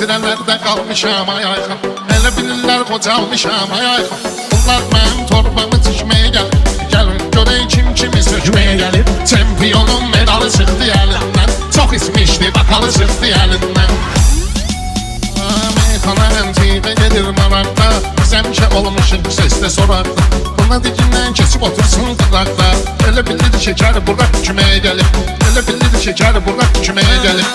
Metrelerde kalmışam ayayxan. Elə bilirlər qocalmışam ayayxan. Bunlar mənim torbamı tikməyə gəlir. Gəlin görək kim kimi sökməyə gəlir. Çempionun medalı çıxdı əlindən. Çox ismişdi bakalı çıxdı əlindən. Meyxana əntiqə gedir maraqda. Biz həmişə olmuşuq səsdə soraqda. Buna dikindən keçib otursun qıraqda. Elə bilirdi şəkər buraq küməyə gəlib. Elə bilirdi şəkər buraq küməyə gəlib.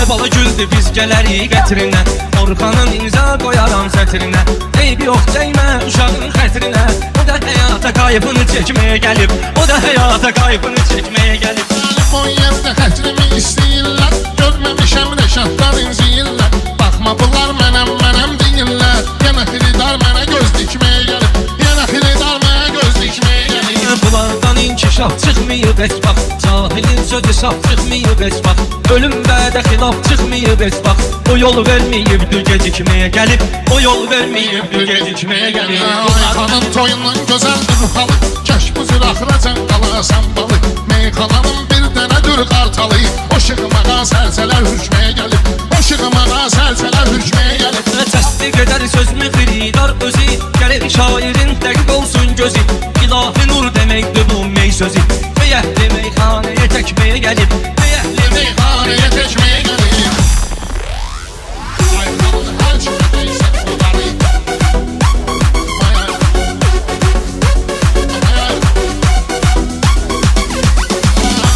Bala güldü biz gələrik qətrinə. Orxanın imza qoyaram sətrinə. Eybi yox dəymə uşağın xətrinə. O da həyata qayıbını çəkməyə gəlib. O da həyata qayıbını çəkməyə gəlib. O yerdə xətrimi istəyirlər. Görməmişəm rəşadlar inciyirlər. Baxma bunlar mənəm deyirlər. Yenə xiridar mənə göz dikməyə gəlib. Yenə xiridar mənə göz dikməyə gəlib. Bunlardan inkişaf çıxmayıb heç bax. Cahilin sözü saf çıxmayıb heç bax. Ölüm bədə xilaf çıxmayıb heç bax. O yol verməyibdir gecikməyə gəlib. O yol verməyibdir gecikməyə gəlib. Meyxanın toyundan gözəldir halı. Kəş bu züraxıracan qalasan balı. Meyxananın bir dənədir qartalı. O şığımağa səlsələr hürkməyə gəlib. O şığımağa səlsələr hürkməyə gəlib. Təsdiq edər sözümü xiridar özü. Gəlir şairin dəqiq olsun gözü. İlahi nur deməkdir bu mey sözü. Beyəhli meyxanəyə təkməyə gəlib. Beyəhli meyxanəyə təkməyə gəlib. Ayxanın hər kimə deysən bunları.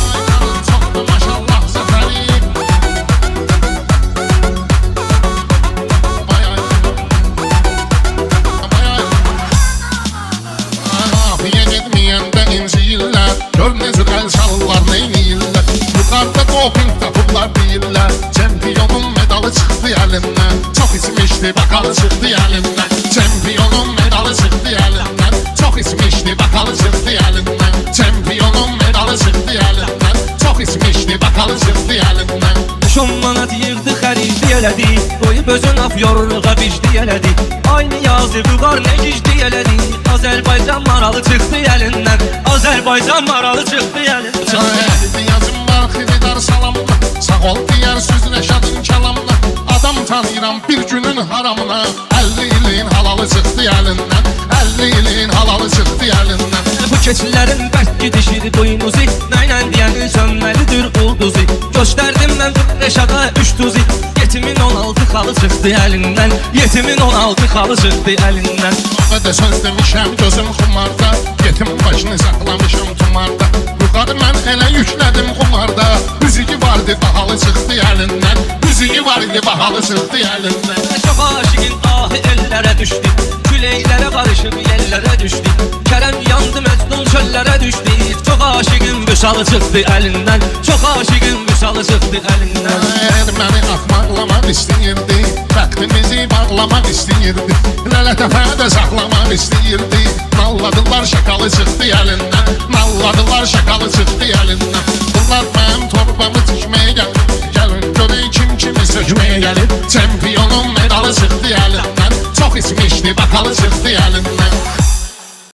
Ayxanın çoxdur maşallah zəfəri. Afiyə getməyəndə inciyirlər. Gör necə əl çalırlar, neyniyirlər. Yuxarıda doping tapıblar deyirlər. Çempionun medalı çıxdı əlindən. Çox içmişdi bakalı çıxdı əlindən. Çempionun medalı çıxdı əlindən. Çox içmişdi bakalı çıxdı əlindən. Çempionun medalı çıxdı əlindən. Çox içmişdi bakalı çıxdı əlindən. 10 manat yığdı xəridi elədi. Qoyub özün af yoruluğa vicdi elədi. Aynı yazı vüqar nə gicdi elədi. Azərbaycan maralı çıxdı əlindən. Azərbaycan maralı çıxdı əlindən. Əhli yazım var xiridar salamla. Sağ ol deyər söz Rəşadın kəlamla. Adam tanıyıram bir günün haramına. 50 ilin halalı çıxdı əlindən. 50 ilin halalı çıxdı əlindən. Bu keçilərin bərk gidişir boynuzu. Nəylə deyəni sönməlidir ulduzu. Göstərdim mən Rəşada 3 tuzi. Yetimin 16 xalı çıxdı əlindən. Yetimin 16 xalı çıxdı əlindən. Və də söz demişəm gözüm xumarda. Yetim başını saxlamışam tumarda. Yuxarı mən elə yüklədim xumarda. Müziği vardı bahalı çıxdı əlindən. Müziği vardı bahalı çıxdı əlindən. Çox aşiqin ahı ellərə düşdü. Küləklərə qarışıb yellərə düşdü. Kərəm yandı Məcnun çöllərə düşdü. Çox aşiqin vüsalı çıxdı əlindən. Çox aşiqin vüsalı çıxdı əlindən. Məni axmaqlamaq istəyirdi. Bəxtimizi bağlamaq istəyirdi. Lələtəfədə saxlamaq istəyirdi. Nalladılar şakalı çıxdı əlindən. Nalladılar şakalı çıxdı əlindən. Bunlar mənim torbamı tikməyə gəlir. Gəlin görək kim kimi sökməyə gəlir. Çempionun medalı çıxdı əlindən. Çox içmişdi bakalı çıxdı əlindən.